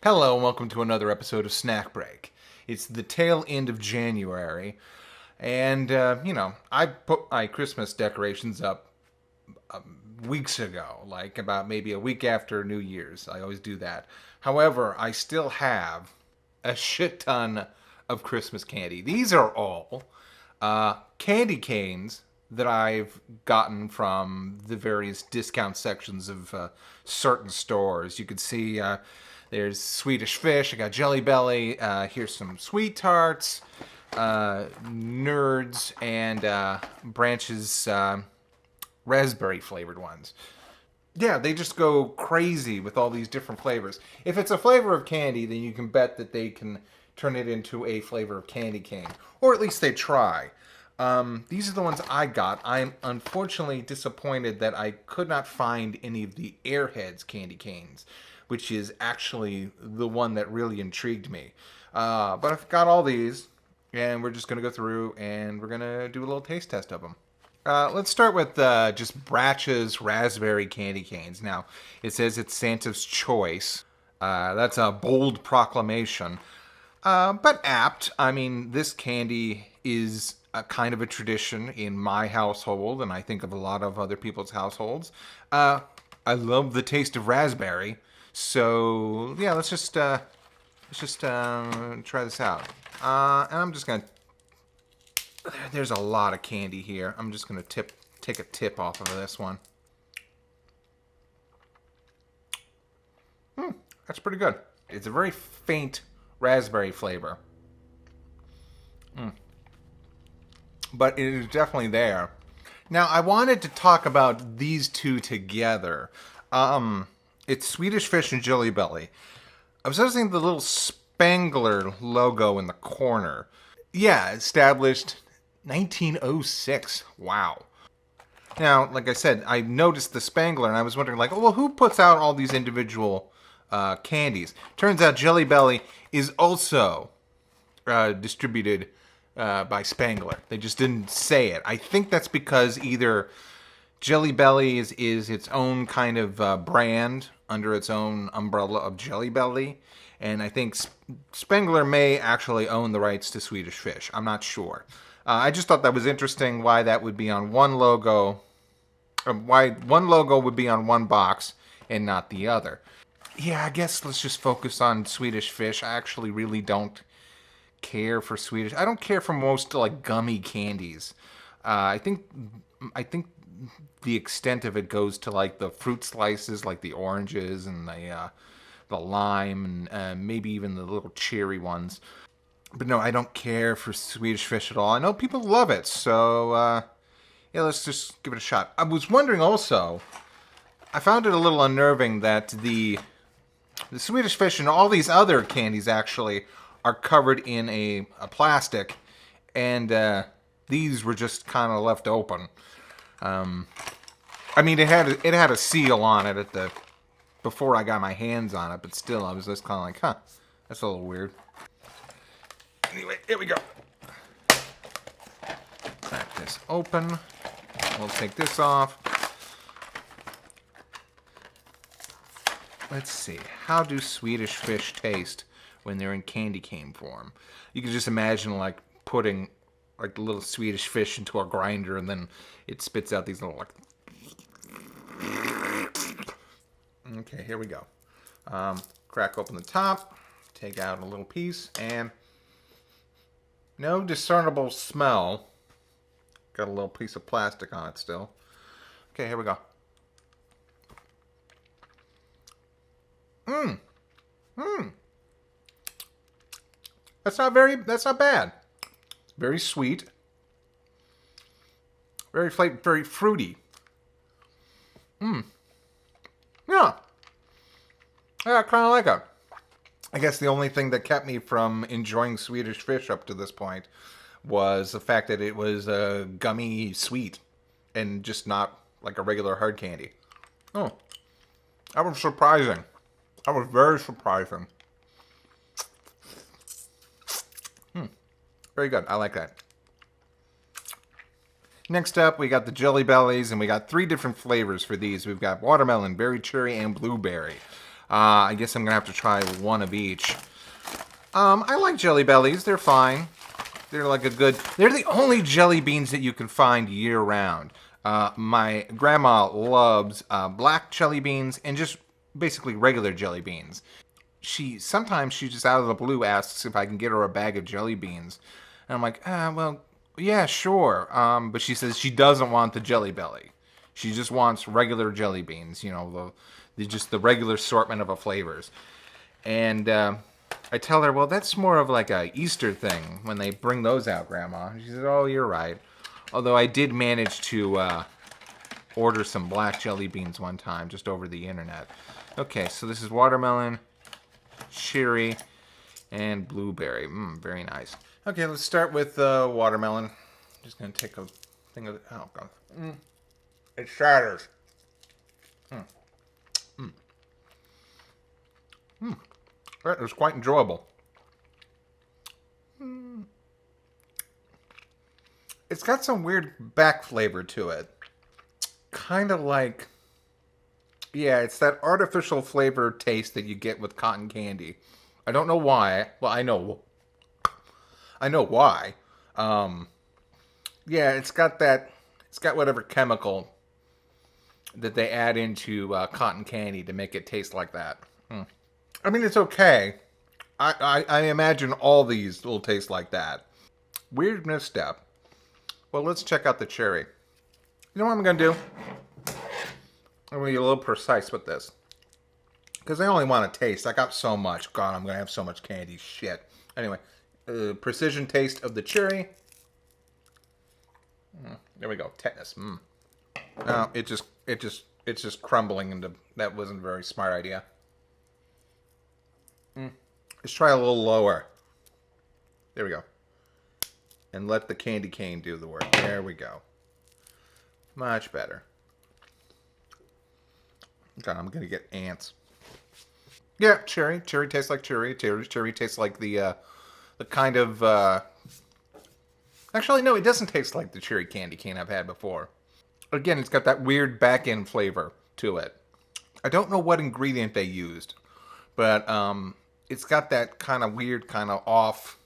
Hello and welcome to another episode of Snack Break. It's the tail end of January, and I put my Christmas decorations up weeks ago, like about maybe a week after New Year's. I always do that. However, I still have a shit ton of Christmas candy. These are all candy canes that I've gotten from the various discount sections of certain stores. You can see there's Swedish Fish. I got Jelly Belly. Here's some Sweet Tarts, Nerds, and Branches raspberry flavored ones. Yeah, they just go crazy with all these different flavors. If it's a flavor of candy, then you can bet that they can turn it into a flavor of candy cane, or at least they try. These are the ones I got. I'm unfortunately disappointed that I could not find any of the Airheads candy canes, which is actually the one that really intrigued me. But I've got all these, and we're just going to go through and we're going to do a little taste test of them. Let's start with just Bratch's raspberry candy canes. Now, it says it's Santa's choice. That's a bold proclamation, but apt. I mean, this candy is a kind of a tradition in my household, and I think of a lot of other people's households. I love the taste of raspberry, so yeah, let's just try this out. And I'm just gonna. There's a lot of candy here. I'm just gonna take a tip off of this one. That's pretty good. It's a very faint raspberry flavor. But it is definitely there. Now, I wanted to talk about these two together. It's Swedish Fish and Jelly Belly. I was noticing the little Spangler logo in the corner. Yeah, established 1906. Wow. Now, like I said, I noticed the Spangler, and I was wondering, like, oh, well, who puts out all these individual candies? Turns out Jelly Belly is also distributed by Spangler. They just didn't say it. I think that's because either Jelly Belly is its own kind of brand under its own umbrella of Jelly Belly, and I think Spangler may actually own the rights to Swedish Fish. I'm not sure. I just thought that was interesting why that would be on one logo, why one logo would be on one box and not the other. Yeah, I guess let's just focus on Swedish Fish. I actually really don't care for Swedish. I don't care for most like gummy candies. I think the extent of it goes to like the fruit slices, like the oranges and the lime, and maybe even the little cherry ones. But no, I don't care for Swedish Fish at all. I know people love it, so yeah, let's just give it a shot. I was wondering also, I found it a little unnerving that the Swedish Fish and all these other candies actually are covered in a plastic, and these were just kind of left open. I mean, it had a seal on it before I got my hands on it, but still, I was just kind of like, huh, that's a little weird. Anyway, here we go. Crack this open. We'll take this off. Let's see. How do Swedish Fish taste when they're in candy cane form? You can just imagine like putting like the little Swedish Fish into a grinder, and then it spits out these little like. Okay, here we go. Crack open the top, take out a little piece, and no discernible smell. Got a little piece of plastic on it still. Okay, here we go. That's not bad. It's very sweet. Very fruity. Yeah. Yeah, I kind of like it. I guess the only thing that kept me from enjoying Swedish Fish up to this point was the fact that it was gummy sweet and just not like a regular hard candy. Oh, that was surprising. That was very surprising. Very good. I like that. Next up, we got the Jelly Bellies, and we got 3 different flavors for these. We've got watermelon, berry cherry, and blueberry. I guess I'm going to have to try one of each. I like Jelly Bellies. They're fine. They're like they're the only jelly beans that you can find year-round. My grandma loves black jelly beans and just basically regular jelly beans. Sometimes she just out of the blue asks if I can get her a bag of jelly beans. And I'm like, well, yeah, sure. But she says she doesn't want the Jelly Belly. She just wants regular jelly beans, just the regular assortment of the flavors. And I tell her, well, that's more of like a Easter thing when they bring those out, Grandma. She said, oh, you're right. Although I did manage to order some black jelly beans one time just over the internet. Okay, so this is watermelon, cherry, and blueberry. Very nice. Okay, let's start with watermelon. Just going to take a thing of it. Oh, God. It shatters. That is quite enjoyable. It's got some weird back flavor to it. Kind of like... Yeah, it's that artificial flavor taste that you get with cotton candy. I don't know why. Well, I know why. Yeah, it's got whatever chemical that they add into cotton candy to make it taste like that. I mean, it's okay. I imagine all these will taste like that. Weird misstep. Well, let's check out the cherry. You know what I'm going to do? I'm going to be a little precise with this. Because I only want to taste. I got so much. God, I'm going to have so much candy. Shit. Anyway, precision taste of the cherry. There we go. Tetanus. No, it's just crumbling into... That wasn't a very smart idea. Let's try a little lower. There we go. And let the candy cane do the work. There we go. Much better. God, I'm going to get ants. Yeah, cherry. Cherry tastes like cherry. Cherry tastes like the kind of... Actually, no, it doesn't taste like the cherry candy cane I've had before. Again, it's got that weird back-end flavor to it. I don't know what ingredient they used, but it's got that kind of weird, kind of off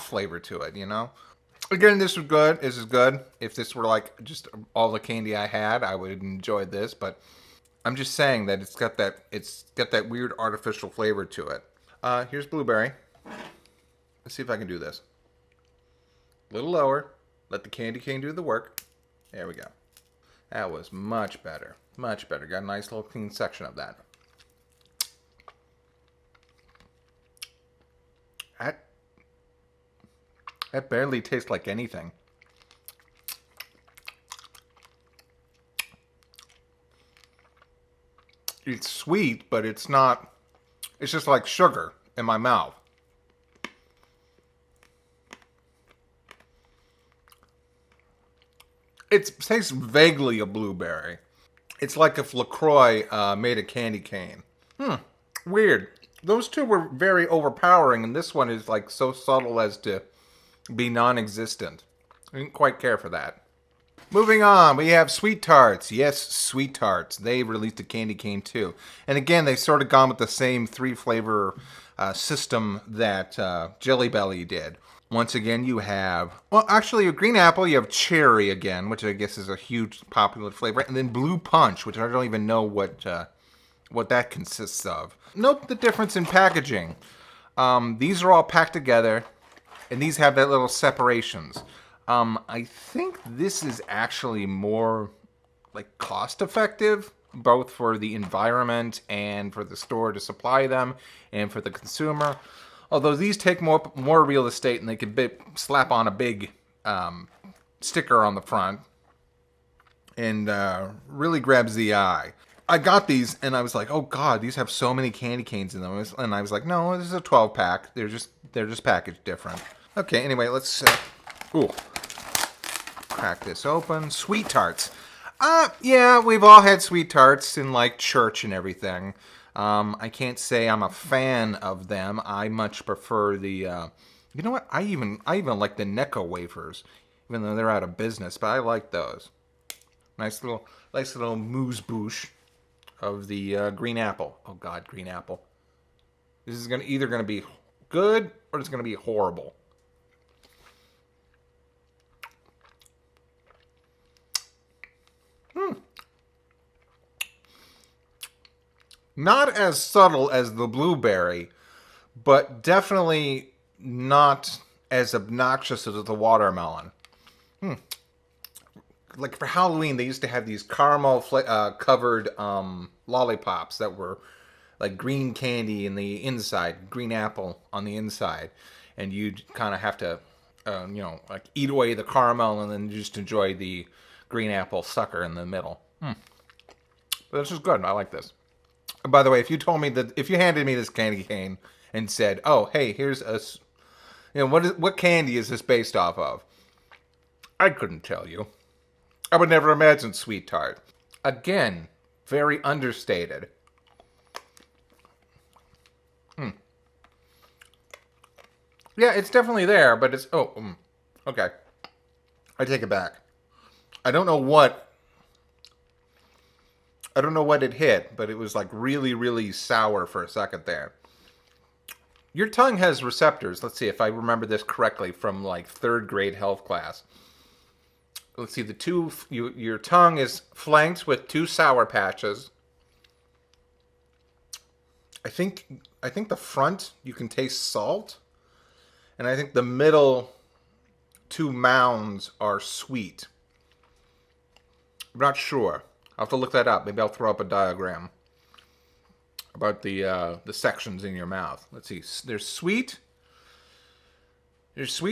flavor to it, Again, this is good. This is good. If this were like just all the candy I had, I would enjoy this, but I'm just saying that it's got that weird artificial flavor to it. Here's blueberry. Let's see if I can do this. A little lower. Let the candy cane do the work. There we go. That was much better. Much better. Got a nice little clean section of that. That barely tastes like anything. It's sweet, but it's not... It's just like sugar in my mouth. It tastes vaguely of blueberry. It's like if LaCroix made a candy cane. Weird. Those two were very overpowering, and this one is like so subtle as to be non-existent. I didn't quite care for that. Moving on, we have Sweet Tarts. Yes, Sweet Tarts. They released a candy cane too. And again, they've sort of gone with the same three-flavor system that Jelly Belly did. Once again, you have... Well, actually, a green apple, you have cherry again, which I guess is a huge popular flavor. And then blue punch, which I don't even know what that consists of. Note the difference in packaging. These are all packed together, and these have that little separations. I think this is actually more like cost-effective, both for the environment and for the store to supply them, and for the consumer. Although these take more real estate, and they can slap on a big sticker on the front, and really grabs the eye. I got these, and I was like, oh god, these have so many candy canes in them. And I was like, no, this is a 12-pack. They're just packaged different. Okay, anyway, let's crack this open. Sweet Tarts. Yeah, we've all had Sweet Tarts in like church and everything. I can't say I'm a fan of them. I much prefer the you know what? I even like the Necco wafers, even though they're out of business, but I like those. Nice little amuse-bouche. of the green apple. Oh God, green apple. This is either gonna be good or it's gonna be horrible. Not as subtle as the blueberry, but definitely not as obnoxious as the watermelon. Like for Halloween, they used to have these caramel covered lollipops that were like green candy in the inside, green apple on the inside, and you'd kind of have to, like eat away the caramel and then just enjoy the green apple sucker in the middle. But this is good. I like this. By the way, if you handed me this candy cane and said, "Oh, hey, here's what candy is this based off of?" I couldn't tell you. I would never imagine sweet tart. Again, very understated. Yeah, it's definitely there, but it's okay. I take it back. I don't know what it hit, but it was like really, really sour for a second there. Your tongue has receptors. Let's see if I remember this correctly from like third grade health class. Let's see, your tongue is flanked with two sour patches. I think the front you can taste salt, and I think the middle two mounds are sweet. I'm not sure. I'll have to look that up. Maybe I'll throw up a diagram about the sections in your mouth. Let's see. There's sweet,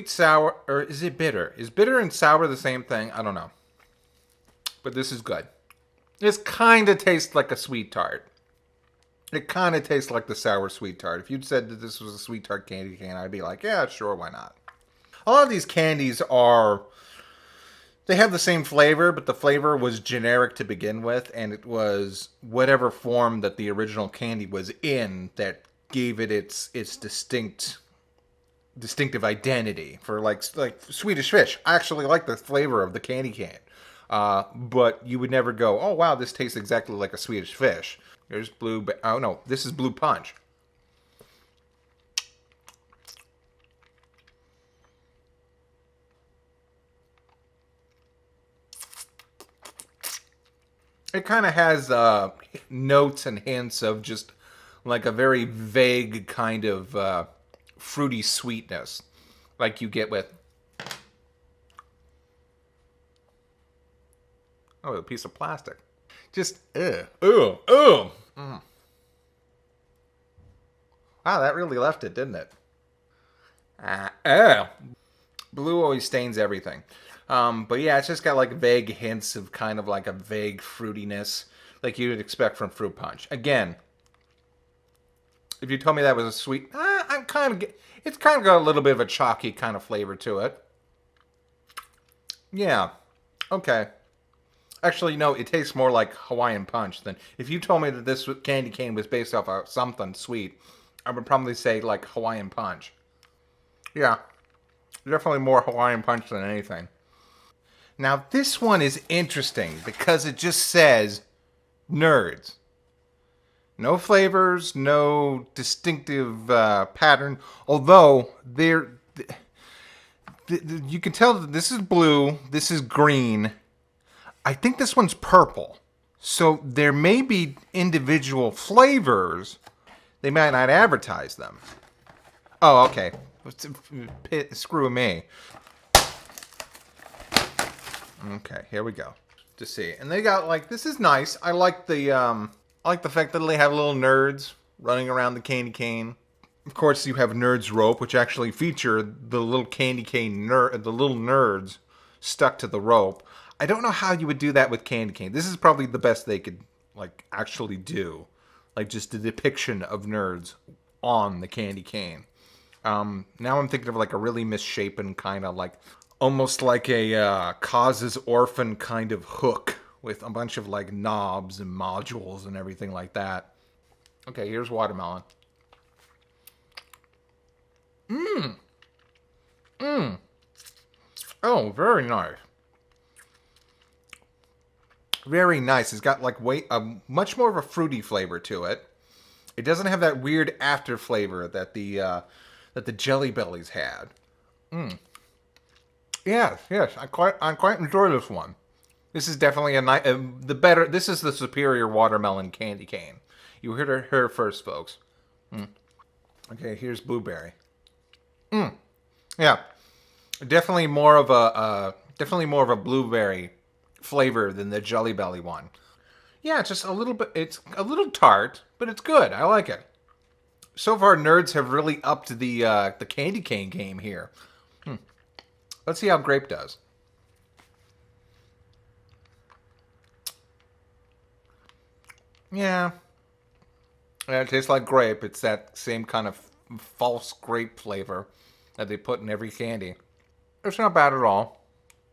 sour, or is it bitter? Is bitter and sour the same thing? I don't know. But this is good. This kind of tastes like a sweet tart. It kind of tastes like the sour sweet tart. If you'd said that this was a sweet tart candy cane, I'd be like, yeah, sure, why not? A lot of these candies they have the same flavor, but the flavor was generic to begin with, and it was whatever form that the original candy was in that gave it its distinctive identity. For like Swedish Fish, I actually like the flavor of the candy cane, but you would never go, oh wow, this tastes exactly like a Swedish Fish. There's oh no, this is Blue Punch. It kind of has notes and hints of just like a very vague kind of fruity sweetness, like you get with a piece of plastic. Just ooh. Wow, that really left it, didn't it? Blue always stains everything. But yeah, it's just got like vague hints of kind of like a vague fruitiness, like you'd expect from fruit punch. Again, if you told me that was a sweet, it's kind of got a little bit of a chalky kind of flavor to it. Yeah, okay. Actually, no, it tastes more like Hawaiian Punch than if you told me that this candy cane was based off of something sweet. I would probably say like Hawaiian Punch. Yeah, definitely more Hawaiian Punch than anything. Now, this one is interesting because it just says nerds. No flavors, no distinctive pattern. Although you can tell that this is blue, this is green. I think this one's purple. So there may be individual flavors. They might not advertise them. Oh, okay. Screw me. Okay, here we go. To see, and they got like this is nice. I like the fact that they have little nerds running around the candy cane. Of course, you have Nerds Rope, which actually feature the little candy cane the little nerds stuck to the rope. I don't know how you would do that with candy cane. This is probably the best they could like actually do, like just the depiction of nerds on the candy cane. Now I'm thinking of like a really misshapen kind of like almost like a Causes Orphan kind of hook with a bunch of like knobs and modules and everything like that. Okay, here's watermelon. Oh, very nice. very nice. It's got like much more of a fruity flavor to it. It doesn't have that weird after flavor that the Jelly Bellies had. Yes, I quite enjoy this one. This is definitely this is the superior watermelon candy cane. You heard it here first, folks. Okay, here's blueberry. Yeah, definitely more of a blueberry flavor than the Jelly Belly one. Yeah, it's just a little bit. It's a little tart, but it's good. I like it. So far, nerds have really upped the candy cane game here. Let's see how grape does. Yeah, it tastes like grape. It's that same kind of false grape flavor that they put in every candy. It's not bad at all.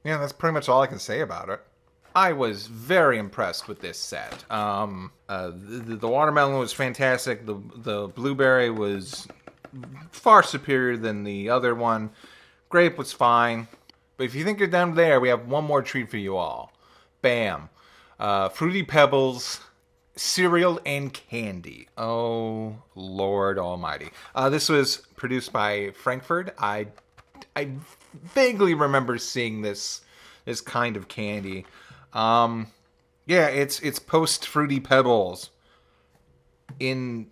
Yeah, that's pretty much all I can say about it. I was very impressed with this set. The watermelon was fantastic. The blueberry was far superior than the other one. Grape was fine. But if you think you're done there, we have one more treat for you all. Bam. Fruity Pebbles, cereal, and candy. Oh, Lord Almighty. This was produced by Frankfurt. I vaguely remember seeing this kind of candy. Yeah, it's post Fruity Pebbles and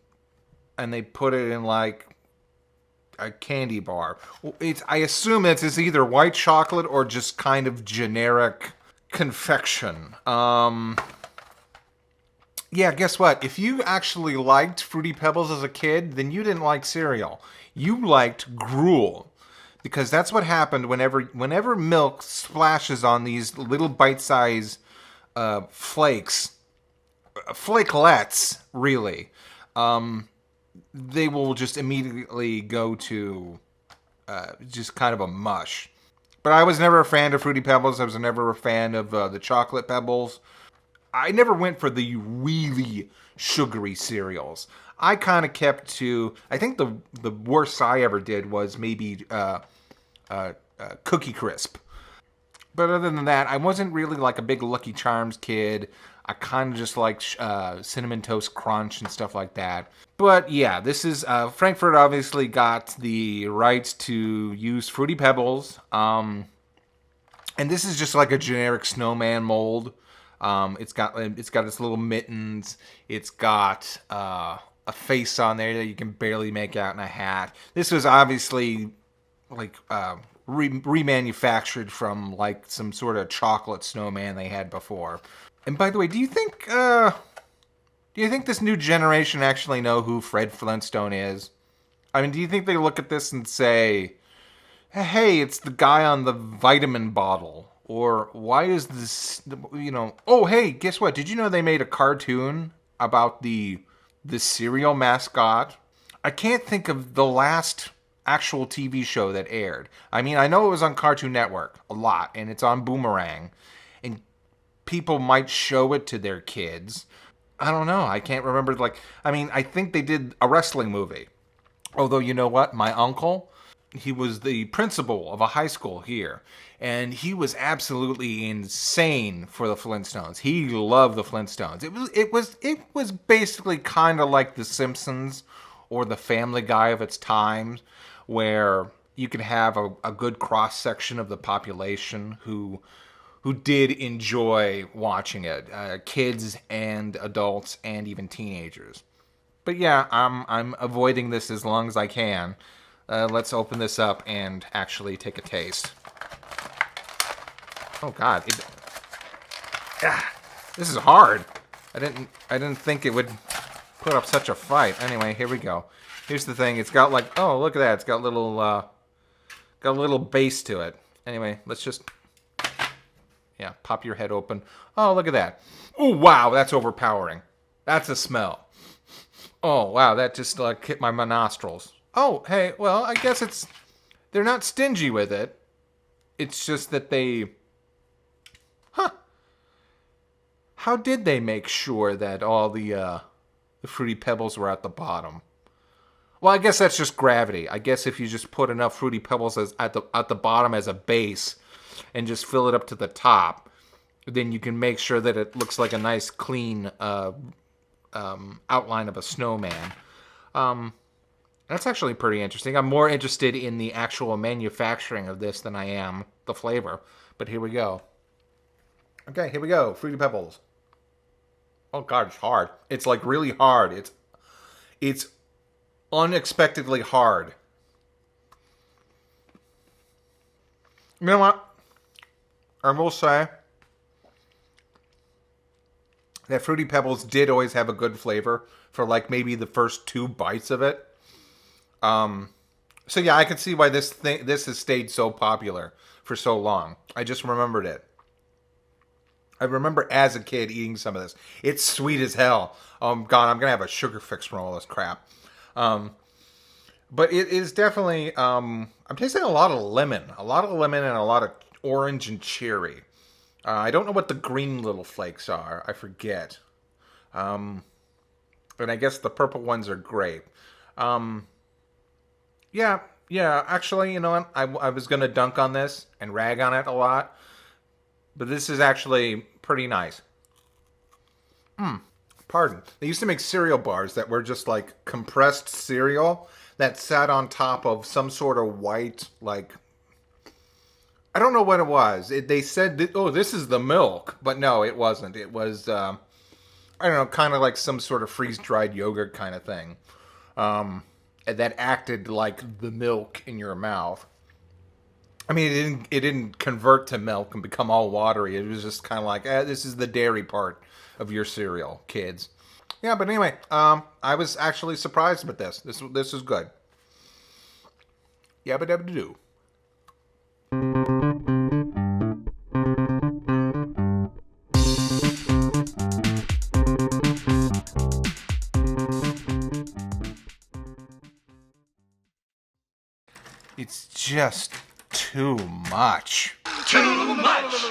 they put it in like a candy bar. I assume it's either white chocolate or just kind of generic confection. Yeah, guess what? If you actually liked Fruity Pebbles as a kid, then you didn't like cereal. You liked gruel. Because that's what happened whenever milk splashes on these little bite-sized flakelets, really, they will just immediately go to just kind of a mush. But I was never a fan of Fruity Pebbles. I was never a fan of the chocolate Pebbles. I never went for the really sugary cereals. I kind of kept to... I think the worst I ever did was maybe Cookie Crisp. But other than that, I wasn't really like a big Lucky Charms kid. I kind of just liked Cinnamon Toast Crunch and stuff like that. But yeah, this is... Frankfurt obviously got the rights to use Fruity Pebbles. And this is just like a generic snowman mold. It's got its little mittens. It's got a face on there that you can barely make out in a hat. This was obviously like remanufactured from like some sort of chocolate snowman they had before. And by the way, do you think this new generation actually know who Fred Flintstone is? I mean, do you think they look at this and say, "Hey, it's the guy on the vitamin bottle"? Or why is this, oh, hey, guess what? Did you know they made a cartoon about the cereal mascot? I can't think of the last actual TV show that aired. I mean, I know it was on Cartoon Network a lot, and it's on Boomerang, and people might show it to their kids. I don't know. I can't remember. I think they did a wrestling movie. Although, you know what? My uncle, he was the principal of a high school here, and he was absolutely insane for the Flintstones. He loved the Flintstones. It was basically kind of like The Simpsons or The Family Guy of its times, where you could have a good cross section of the population who did enjoy watching it, kids and adults and even teenagers. But yeah, I'm avoiding this as long as I can. Let's open this up and actually take a taste. Oh God, this is hard. I didn't think it would put up such a fight. Anyway, here we go. Here's the thing. It's got like, oh, look at that. It's got a little base to it. Anyway, let's just, yeah, pop your head open. Oh, look at that. Oh, wow, that's overpowering. That's a smell. Oh, wow, that just like hit my nostrils. Oh, hey, well, I guess they're not stingy with it. It's just that how did they make sure that all the Fruity Pebbles were at the bottom? Well, I guess that's just gravity. I guess if you just put enough Fruity Pebbles at the bottom as a base and just fill it up to the top, then you can make sure that it looks like a nice, clean outline of a snowman. That's actually pretty interesting. I'm more interested in the actual manufacturing of this than I am the flavor. But here we go. Okay, here we go. Fruity Pebbles. Oh god, it's hard. It's like really hard. It's unexpectedly hard. You know what? I will say that Fruity Pebbles did always have a good flavor for like maybe the first 2 bites of it. So yeah, I can see why this has stayed so popular for so long. I just remembered it. I remember as a kid eating some of this. It's sweet as hell. God, I'm gonna have a sugar fix from all this crap. But it is definitely. I'm tasting a lot of lemon, and a lot of orange and cherry. I don't know what the green little flakes are. I forget. And I guess the purple ones are grape. Yeah. Actually, you know what? I was gonna dunk on this and rag on it a lot. But this is actually pretty nice. Pardon. They used to make cereal bars that were just like compressed cereal that sat on top of some sort of white, like, I don't know what it was. They said, oh, this is the milk. But no, it wasn't. It was, I don't know, kind of like some sort of freeze-dried yogurt kind of thing. That acted like the milk in your mouth. I mean, it didn't convert to milk and become all watery. It was just kind of like, this is the dairy part of your cereal, kids. Yeah, but anyway, I was actually surprised with this. This is good. Yabba dabba doo. It's just too much. Too much!